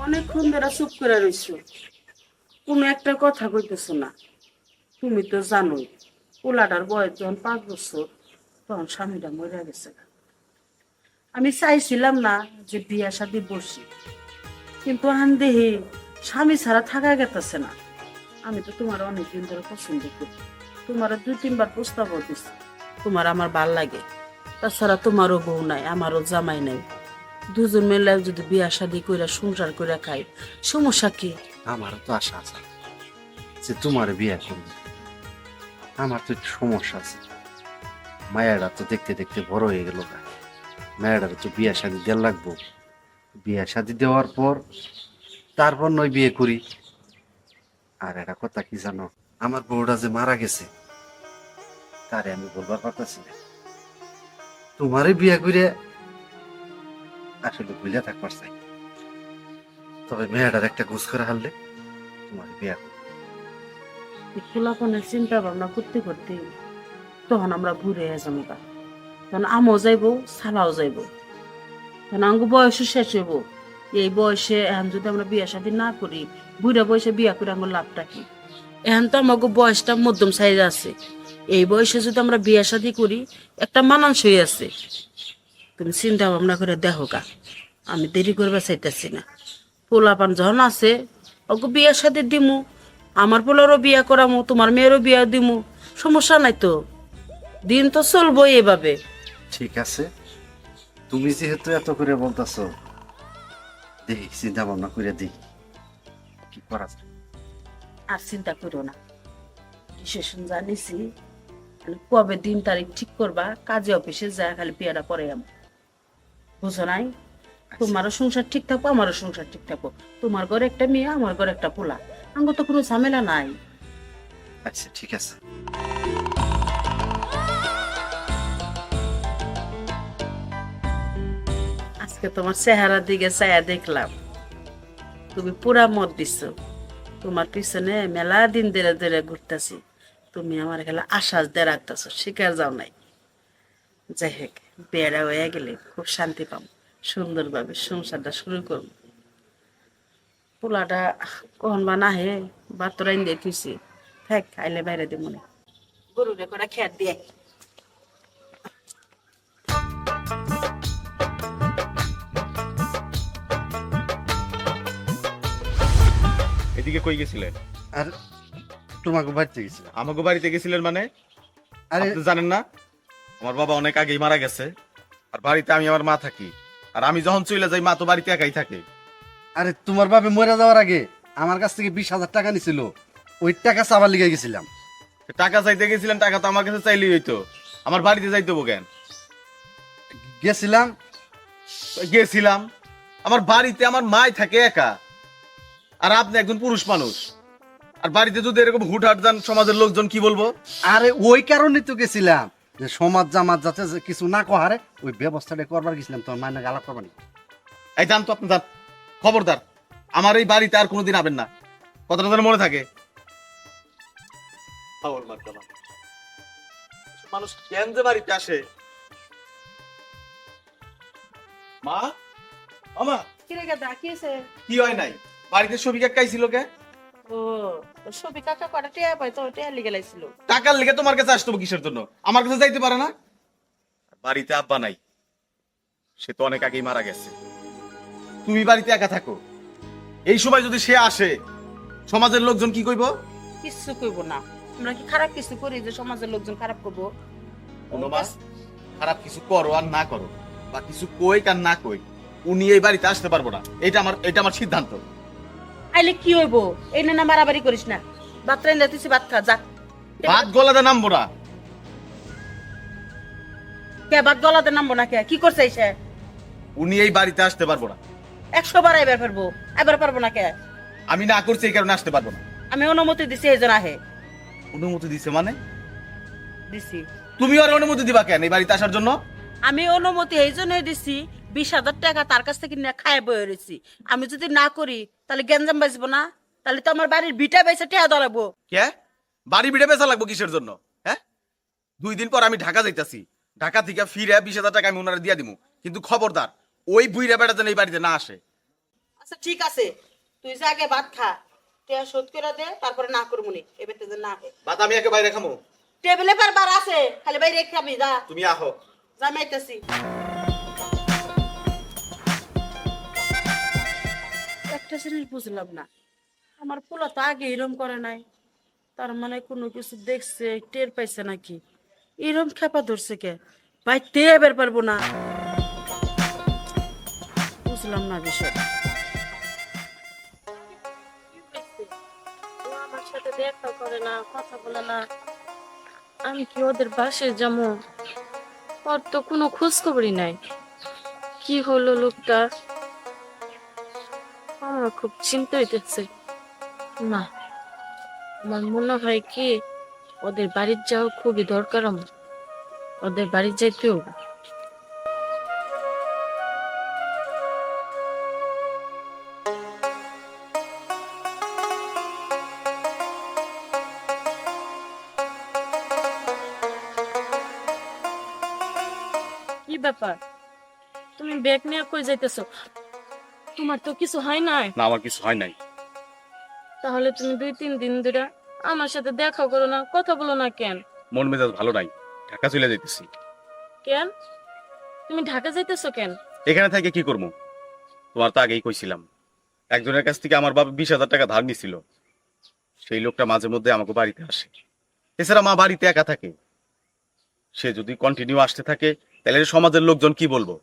অনেকক্ষণ ধরে চুপ করে রইছো, কোনো একটা কথা কইতেছো না। তুমি তো জানোই পোলাটার বয়স যখন 5 বছর তখন স্বামীটা মরে গেছে। আমি চাইছিলাম না যে বিয়া শাদী বসি, কিন্তু আন দেহি স্বামী ছাড়া থাকা গেতেছে না। আমি তো তোমার অনেকদিন ধরে পছন্দ করি, তোমার 2-3 বার প্রস্তাবও দিছি, তোমার আমার ভাল লাগে। তাছাড়া তোমারও বউ নাই, আমারও জামাই নাই, দুজন মিলে যদি বিয়া শাদী কইরা সংসার কইরা খাই, সমস্যা কি? আমারও তো আশা আছে যে তোমার বিয়ে করবো। আমার তো একটু সমস্যা আছে, মায়েরা তো দেখতে দেখতে বড় হয়ে গেল না, মায়েরা তো বিয়ে শাদী দেওয়া লাগবো। বিয়ে শাদী দেওয়ার পর তারপর নয় বিয়ে করি। আর একটা কথা কি জানো, আমার বউটা যে মারা গেছে তারে আমি বলবার পারতাছি না। তোমারই বিয়ে করে আসলে বুঝে থাকবার চাই, তবে মেয়েটার একটা ঘুষ করে হারলে তোমার বিয়ে করবো। খোলাপনের চিন্তা ভাবনা করতে করতে তখন আমরা ঘুরে যাবো, তখন আমও যাইবো, সালাও যাইবো, তখন আঙ্গু বয়সও শেষ হইব। এই বয়সে এখন যদি আমরা বিয়া শাদী না করি, বুড়া বয়সে বিয়া করে আমার লাভটা কি? এখন তো আমাকে বয়সটা মধ্যম সাইজ আছে, এই বয়সে যদি আমরা বিয়া শাদী করি একটা মানানসই আছে। তুমি চিন্তা ভাবনা করে দেখো কা, আমি দেরি করবা চাইতেছি না। পোলাপান যখন আছে ওকে বিয়ার সাথে দিমু, আমার পোলারও বিয়া করামু, তোমার মেয়েরও বিয়া দিমু, সমস্যা নাই তো। দিন তো চলবো এভাবে। ঠিক আছে, তুমি যেহেতু এত করে বলতেছো, দেখি চিন্তা ভাবনা করে দেখি কি করা যায়। আর চিন্তা করো না, ডিসিশন জানিছি, কবে দিন তারিখ ঠিক করবা, কাজে অফিসে যায় খালি বিয়াটা করে আমার, বুঝো নাই? তোমারও সংসার ঠিক থাকবো, আমারও সংসার ঠিক থাকবো, তোমার ঘরে একটা মেয়ে, আমার ঘরে একটা পোলা, আমার তো কোনো ঝামেলা নাই। আচ্ছা ঠিক আছে। আজকে তোমার চেহারার দিকে চায়া দেখলাম, তুমি পুরা মত দিচ্ছ। তোমার পিছনে মেলা দিন ধরে ধরে ঘুরতেছি, তুমি আমার খেলা আশ্বাস দিয়ে রাখতেছো, শিকার যাও নাই। যাই হোক, বেড়া হয়ে গেলে খুব শান্তি পাম, সুন্দরভাবে সংসারটা শুরু করবো। পোলাটা কখন বা না হে বা তোরাই দিয়ে তুইছি, থাক খাইলে বাইরে দিব মনে, গরুরে করে খেত দিয়ে। এদিকে কই গেছিলেন? আর তোমাকে বাড়িতে গেছিলাম। আমাকে বাড়িতে গেছিলেন মানে? আরে আপনি জানেন না আমার বাবা অনেক আগেই মারা গেছে, আর বাড়িতে আমি আমার মা থাকি, আর আমি যখন চলে যাই মা তো বাড়িতে একাই থাকে। আরে তোমার বাবা মরে যাওয়ার আগে আমার কাছ থেকে 20,000 টাকা নিছিল, ওই টাকা চাবার লিগে গেছিলাম। টাকা চাইতে গেছিলেন, টাকা তো আমার কাছে চাইলেই হইতো, আমার বাড়িতে যাইতে হবো কেন? গেছিলাম। গেছিলাম, আমার বাড়িতে আমার মাই থাকে একা, আর আপনি একজন পুরুষ মানুষ, আর বাড়িতে যদি এরকম হুটহাট যান সমাজের লোকজন কি বলবো? আরে ওই কারণে তো গেছিলাম যে সমাজ জামাত যাতে যে কিছু না কহারে ওই ব্যবস্থাটা করবার গেছিলাম, তোমার মায়ের গালা করবার না। এই যান তো, আপনি যান, খবরদার আমার এই বাড়িতে আর কোনোদিন আবেন না, কথাটা যেন মনে থাকে। মানুষ কেন যে বাড়িতে আসে? মা, মামা, কি রে গাদা, কি হয়েছে? কি হয় নাই? বাড়িতে ছবি কাকাই ছিল কে? ও, ছবি কাকা কটা টিয়া পাই তো, টিয়া লিগে লাইছিল। টাকার লেগে তোমার কাছে আসতো কিসের জন্য? আমার কাছে যাইতে পারে না? বাড়িতে আব্বা নাই, সে তো অনেক আগেই মারা গেছে, তুমি বাড়িতে একা থাকো। এই সময় যদি সে আসে সমাজের লোকজন কি কইবো? কিছু কইব না, আমরা কি খারাপ কিছু করি যে সমাজের লোকজন খারাপ করবো? কোনো মা, খারাপ কিছু করো আর না করো, বা কিছু কই আর না কই, উনি এই বাড়িতে আসতে পারবো না, এটা আমার সিদ্ধান্ত। আইলে কি হইব? এই না মারামারি করিস না, ভাত রাইলে তুই ভাত খা যা। ভাত গলাতে নামবো না। কে ভাত গলাতে নামবো না? কে কি করছে সে? উনি এই বাড়িতে আসতে পারবো না। 100 বার আইবার পারবো, আইবার পারবো না কে? আমি না করছি এই কারণে আসতে পারবো না। আমি অনুমতি দিছি এই জন আহে। অনুমতি দিছে মানে? দিছি। তুমি আর অনুমতি দিবা কেন এই বাড়িতে আসার জন্য? আমি অনুমতি এই জন্যই দিছি, 20,000 টাকা তার কাছ থেকে নিয়ে খায় বয়ে রয়েছি। আমি যদি না করি তাহলে গ্যাঞ্জাম বাঁচবো না, তাহলে তো আমার বাড়ির ভিটা বেঁচে টেয়া ধরাবো। কে? বাড়ি বিড়ে বেচা লাগবো কিসের জন্য? হ্যাঁ, 2 দিন পর আমি ঢাকা যাইতাছি, ঢাকা থেকে ফিরে 20,000 টাকা আমি ওনারা দিয়া দিমু, কিন্তু খবরদার ওই বুইরা বেড়া যেন এই বাড়িতে না আসে। আচ্ছা ঠিক আছে, তুই যে আগে ভাত খা, টিয়া শোধ করে দে, তারপরে না করবুনি এবার তো না হয়। ভাত আমি একে বাইরে খামো। টেবিলে বারবার আছে, খালি বাইরে খাবি যা। তুমি আহো। জামাইতেছি। একটা জিনিস বুঝলাম না, আমার পোলা তো আগে এরম করে নাই, তার মানে কোনো কিছু দেখছে, টের পাইছে নাকি, এরম খেপা ধরছে কে? ভাই তে বের পারবো না, বুঝলাম না বিষয়। ও আমার সাথে দেখা করে না, কথা বলে না, আমি কি ওদের বাসায় যাবো? ওর তো কোনো খোঁজ খবরই নাই। কি হলো লোকটা? আমার খুব চিন্তা হইতেছে। না, আমার মনে হয় কি ওদের বাড়ির যাওয়া খুবই দরকার আমার। ওদের বাড়ি যাইতে হবে। কি ব্যাপার, তুমি ব্যাগ নিয়ে কই যাইতেছো? তোমার তো কিছু হয় নাই? না, আমার কিছু হয় নাই। তাহলে তুমি 2-3 দিন ধরে আমার সাথে দেখা করো না, কথা বলো না কেন? মন মেজাজ ভালো নাই, ঢাকা চলে যাইতেছি। কেন তুমি ঢাকা যাইতেছো কেন? এখানে থেকে কি করবো? তোমার তো আগেই কইছিলাম, একজনের কাছ থেকে আমার বাবা 20,000 টাকা ধার নিছিল। সেই লোকটা মাঝে মধ্যে আমাকে বাড়িতে আসে। এছাড়া মা বাড়িতে একা থাকে। সে যদি কন্টিনিউ আসতে থাকে তাহলে সমাজের লোকজন কি বলবো?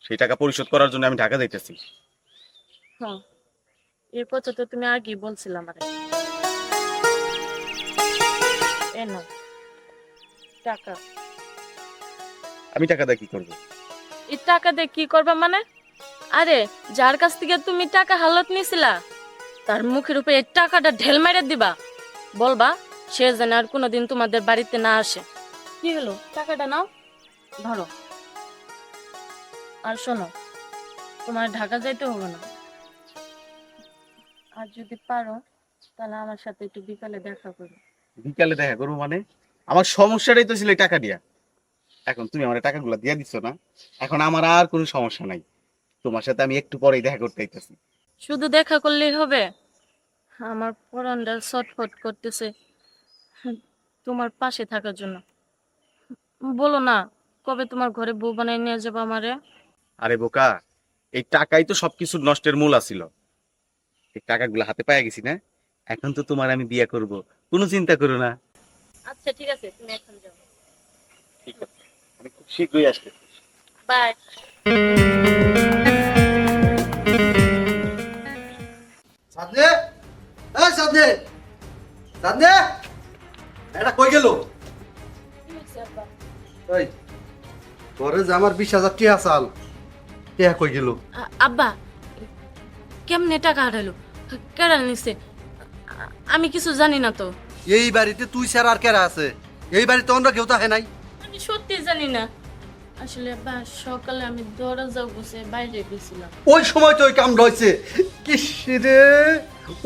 সেই টাকা পরিশোধ করার জন্য আমি ঢাকা যাইতেছি। হ্যাঁ, এই কথা তো তুমি আগেই বলছিলাম। আরে এ নাও টাকা। আমি টাকা দিয়ে কি করবো? এই টাকা দিয়ে কি করবা মানে? আরে যার কাছ থেকে তুমি টাকা হালত নিছিলা তার মুখের উপরে এই টাকাটা ঢেল মেরে দিবা, বলবা সে যেন আর কোনোদিন তোমাদের বাড়িতে না আসে। কি হলো, টাকাটা নাও, ধরো। আর শোনো, তোমার ঢাকা যাইতে হবে না। আর যদি পারো তাহলে আমার সাথে একটু বিকালে দেখা করো। বিকালে দেখা করবো মানে? আমার সমস্যাটাই তো ছিল এই টাকা দিয়া। এখন তুমি আমার টাকাগুলো দিয়ে দিচ্ছ না, এখন আমার আর কোনো সমস্যা নাই। তোমার সাথে আমি একটু পরেই দেখা করতে আইতেছি। শুধু দেখা করলেই হবে? আমার পরানটা ছটফট করতেছে তোমার পাশে থাকার জন্য। বলো না, কবে তোমার ঘরে বউ বানাই নিয়ে যাবো আমারে? আরে বোকা, এই টাকাই তো সবকিছুর নষ্টের মূল আছিল। এই টাকাগুলো হাতে পাইয়া গেছি না, এখন তো তোমার আমি বিয়ে করব, কোনো চিন্তা করো না। আচ্ছা ঠিক আছে, তুমি এখন যাও। ঠিক আছে, আমি খুব শীঘ্রই আসতে। বাই। সাদনে, এই সাদনে, সাদনে, এটা কই গেল? এই ঘরে যে আমার 20,000 টিয়া চাল, টিয়া কই গেল? আব্বা, কেমনে টাকা হারালো? কেডা নিছে? আমি কিছু জানি না তো। এই বাড়িতে তুই ছাড়া আর কেরা আছে? এই বাড়িতে অন্য কেউ তো হয় নাই। আমি সত্যি জানি না। আসলে আব্বা, সকালে আমি দরজা গুছে বাইরে গেছিলাম। ওই সময় তো ওই কাম রয়েছে। কিসরে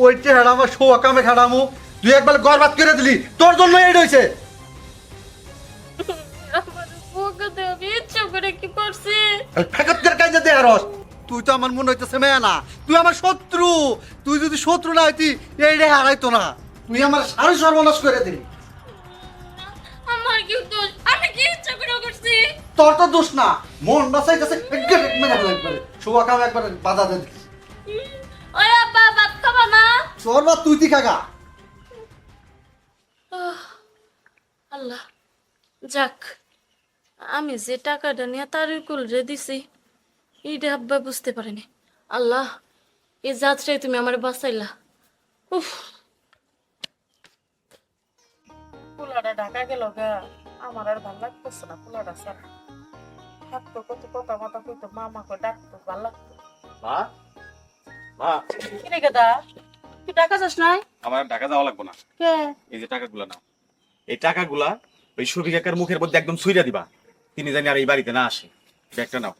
ওই টেহারা আমার শোয়া কামে খাড়ামো, তুই একবার গরবাদ করে দিলি, তোর জন্য এই রয়েছে। আমার বউকে আমি ইচ্ছা করে কি করছি? ফেকত করে কাজে দে আরস। তুই তো আমার মনে হইতেছে মেয়া না, তুই আমার শত্রু। তুই যদি শত্রু না হইতি এই রে হারাইতো না। তুই আমার সারি সর্বনাশ করে দিলি। আমার কি দোষ? আমি কি ইচ্ছা করে করছি? তোর তো দোষ না, মন বাঁচাইতেছে একবার মেরে ফেলে একবারে। শোয়া কামে একবার বাধা দে। ওই আব্বা, ভাত খাবা না? তোর বা তুই খাগা। আল্লাহ, যাক, আমি যে টাকাটা নিয়ে তার কুলরে দিছি এইটা আব্বা বুঝতে পারেনি। আল্লাহ, এই যাত্রায় তুমি আমার বাঁচাইলা। উফ, পোলাটা ঢাকা গেল গা, আমার আর ভাল লাগতেছে না। পোলাটা স্যার থাকতো, কত কথা মতো কইতো, মামা কই ডাকতো, ভাল লাগতো। মা, মা, কি রে গেদা, তুই ঢাকা যাস নাই? আমার টাকা যাওয়া লাগবে না। কে? এই যে টাকাগুলা নাও, এই টাকাগুলা ওই শফিক কাকার মুখের মধ্যে একদম ছুঁইরা দিবা, তিনি জানি আর এই বাড়িতে না আসে। ব্যাগটা নাও।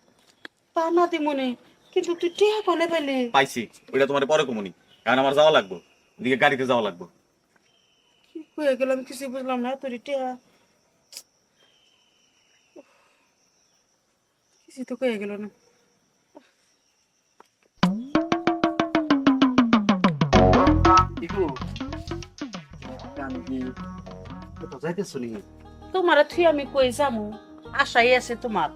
পানা দিমনে, কিন্তু তুই টিয়া কোনে পেলি? পাইছি, ওইটা তোমার পরে কমুনি, কারণ আমার যাওয়া লাগবে, এদিকে গাড়িতে যাওয়া লাগবে। কি হয়ে গেল আমি কিছু বুঝলাম না। তোর টিয়া কিছু তো হয়ে গেল না। ইগো কান্দি কোথাও যাইতেছো নি? তোমার থুই আমি কই যামু, আশাই আছে তোমার।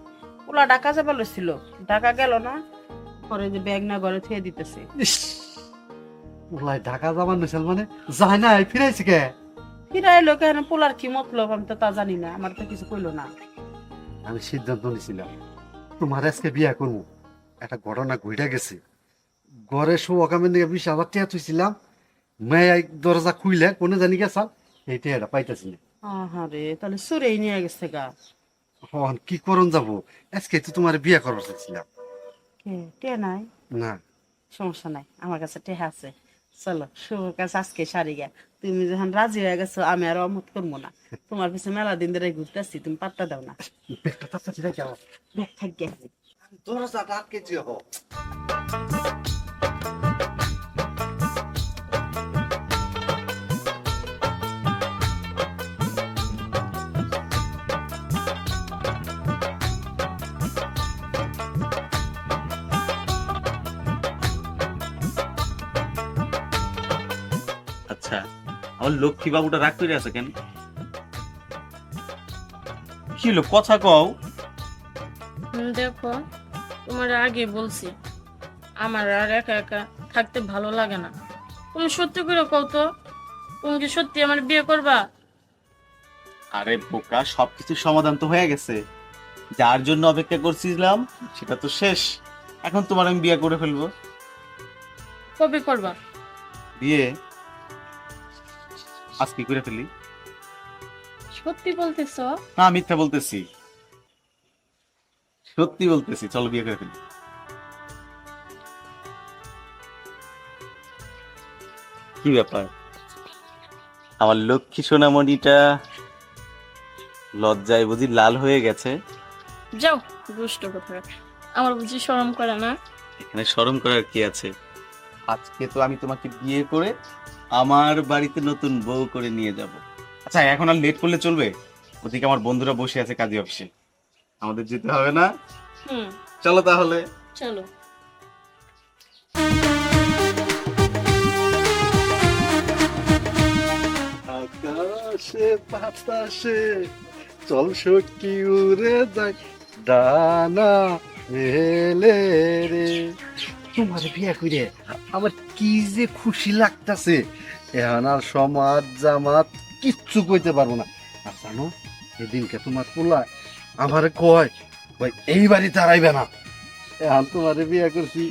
ওলা ঢাকা যাবে লইছিল, ঢাকা গেল না, পরে যে ব্যাগ না ঘরে থুয়ে দিতেছে। ইস, ওলাই ঢাকা যাবার নইছিল মানে যায় না ফিরাইছে কে? ফিরাই লোক এখানে পোলার কি মতলব আমি তো তা জানি না, আমার তো কিছু কইলো না। আমি সিদ্ধান্ত নিছিলাম তোমার আজকে বিয়া করবো। একটা ঘটনা ঘুরে গেছে, ঘরে শুভকামের দিকে 20,000 টাকা তুইছিলাম, মেয়ে দরজা খুইলে কোনে জানি গেছাল, এই টাকাটা পাইতেছি না। আহারে, তাহলে সুরেই নিয়ে গেছে গা। হন কি করন যাব, আজকে তো তোমার বিয়া করবার চাইছিলাম। কে নাই, না সমস্যা নাই, আমার কাছে টেহা আছে। চলো শুভর কাছে আজকে সারি গে। তুমি যখন রাজি হয়ে গেছো আমি আর অমত করবো না। তোমার পিছনে মেলা দিন ধরে ঘুরতেছি, তুমি পাত্তা দাও না। ব্যাগটা তাড়াতাড়ি রেখে আও। দেখ থাক গে। দরজাটা আটকে দিও। আচ্ছা, আমার লক্ষ্মী বাবুটা রাগ করে আছে কেন? কি হলো, কথা কও। দেখো, তোমার আগে বলছি আমার আর একা একা থাকতে ভালো লাগে না। তুমি সত্যি করে কও তো, তুমি কি সত্যি আমার বিয়ে করবা? আরে বোকা, সবকিছু সমাধান তো হয়ে গেছে। যার জন্য অপেক্ষা করছিলাম সেটা তো শেষ। এখন তোমার আমি বিয়ে করে ফেলবো। কবে করবা? বিয়ে আজকে করে ফেলি। সত্যি বলতেছ? না, মিথ্যা বলতেছি, সত্যি বলতেছি। চলো বিয়ে করে ফেলি। কি ব্যাপার, আমার লক্ষ্মী সোনামণিটা লজ্জায় বুঝি লাল হয়ে গেছে? যাও, দুষ্ট কোথায়। আমার বুঝি শরম করে না? এখানে শরম করার কি আছে? আজকে তো আমি তোমাকে বিয়ে করে আমার বাড়িতে নতুন বউ করে নিয়ে যাব। আচ্ছা, এখন আর লেট করলে চলবে? ওদিকে আমার বন্ধুরা বসে আছে কাজী অফিসে, আমাদের যেতে হবে না? হুম, চলো তাহলে। চলো। আকাশে বাতাসে চল সখী উড়ে যাই, ডানা মেলে রে। তোমার বিয়া করে আমার কি যে খুশি লাগতাছে, এখন আর সমাজ জামাত কিচ্ছু কইতে পারবো না। আর জানো, এদিনকে তোমার পোলা আমারে কয়, ভাই এই বাড়ি তারাইবে না, এখন তোমারে বিয়া করছি,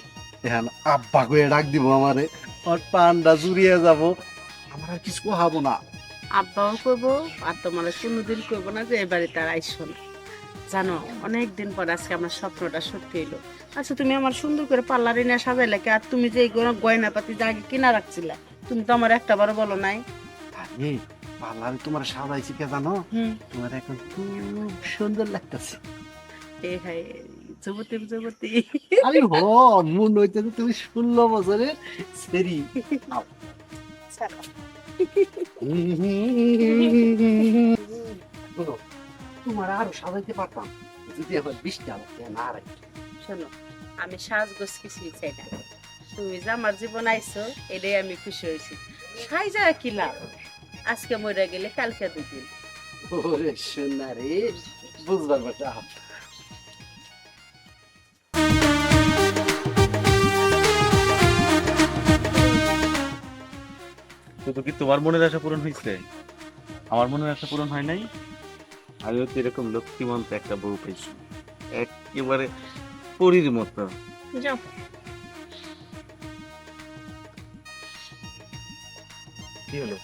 এখন আব্বা কয়ে ডাক দিব আমারে, আর পান্ডা জুড়িয়ে যাব, আমার আর কিছু হাবো না। আব্বাও কইবো আর তোমার কোনোদিন কইবো না যে এ বাড়িতে আর আইসো না। জানো, অনেকদিন পর আজকে আমার স্বপ্নটা সত্যি হইলো। আচ্ছা, তুমি আমার সুন্দর করে পার্লারে নিয়ে সাজাইলে কে? আর তুমি যে এই গয়না পাতি যা আগে কিনা রাখছিলে, তুমি তো আমার একটা বারো বলো নাই। আরে পার্লারে তোমার সাজাইছি কে জানো? তোমার এখন খুব সুন্দর লাগতেছে। এ হাই, যুবতী যুবতী। আরে হ, মন হইতেছে তুমি 16 বছরের সেরি। ছাড়ো। শোনো, তোমার আরো সাজাইতে পারতাম যদি আবার 20 টা না রাখি। শোনো, আমি সাজগোজ কিছুই চাই না। তুমি যে আমার জীবন আইছো, এটাই আমি খুশি হয়েছি। সাইজা কি লাভ? আজকে মরে গেলে কালকে দুদিন। ওরে সোনা রে, বুঝবার বেটা। শুধু কি তোমার মনের আশা পূরণ হয়েছে? আমার মনের আশা পূরণ হয় নাই। আমিও তো এরকম লক্ষ্মীমন্ত একটা বউ পেয়েছি, একেবারে পরীর মতো। যাও। কি হলো,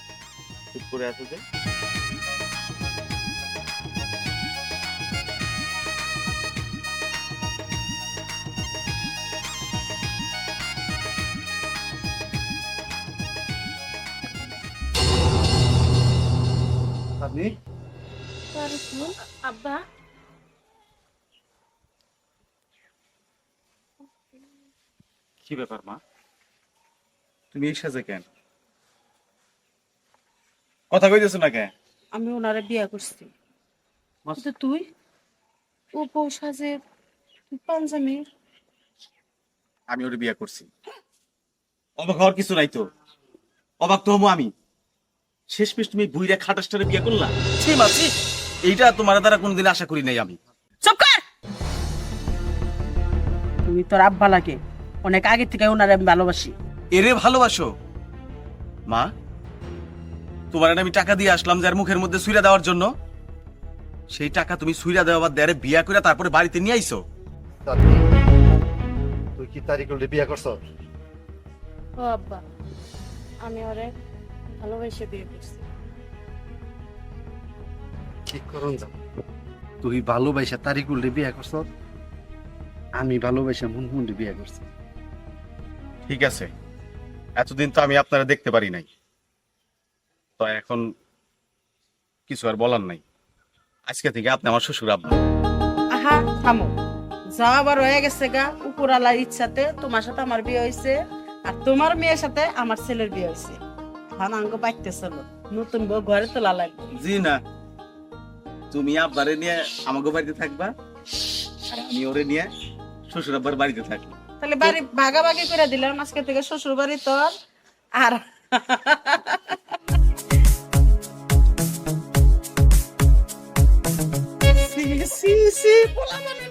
চুপ করে আছো যে? আপনি আব্বা, কি ব্যাপার মা, তুমি এই সাজে কেন? কথা কইতেছো না কেন? আমি ওনারে বিয়া করছি। কিন্তু তুই ও সাজে, তুই পাঞ্জাবি। আমি ওর বিয়ে করছি। অবাক হওয়ার কিছু নাই তো। অবাক তো হবো আমি। শেষমেশ তুমি বুইরা খাটাসটারে বিয়ে করলা? ছি মাছি, এইটা তোমার দ্বারা কোনোদিন আশা করি নাই আমি। চুপ কর। তুমি তোর আব্বা লাগে, অনেক আগে থেকে ওনারে আমি ভালোবাসি। এরে ভালোবাসো? মা, তোমার আমি টাকা দিয়ে আসলাম যার মুখের মধ্যে সুইরা দেওয়ার জন্য, সেই টাকা তুমি সুইরা দেওয়া বাদ দেয়ারে বিয়া করে তারপরে বাড়িতে নিয়ে আইছো। তুই কি তারিকুলে বিয়া করছ? ও আব্বা, আমি ওরে ভালোবেসে বিয়ে করছি। ঠিক করুন যাও। তুই ভালোবাসা তারিকুলে বিয়া করছ, আমি ভালোবাসা মুনমুন্ডি বিয়া করছি। ঠিক আছে, এতদিন তো আমি আপনারা দেখতে পারি নাই, তো এখন কিছু আর বলার নাই। আজকে থেকে আপনি আমার শ্বশুর আব্বা। আহা থামো, যাওয়া আবার হয়ে গেছে গা, উপরালার ইচ্ছাতে তোমার সাথে আমার বিয়ে হয়েছে, আর তোমার মেয়ের সাথে আমার ছেলের বিয়ে হয়েছে। এখন আঙ্গ বাইতেছিল, নতুন বউ ঘরে তোলা লাগবে। জি না, তুমি আব্বারে নিয়ে আমাকে বাড়িতে থাকবা, আর আমি ওরে নিয়ে শ্বশুর আব্বার বাড়িতে থাকবো। তাহলে বাড়ি ভাগাভাগি করে দিলাম, আজকে থেকে শ্বশুর বাড়ি তোর আর সি সি সি পোলা মানে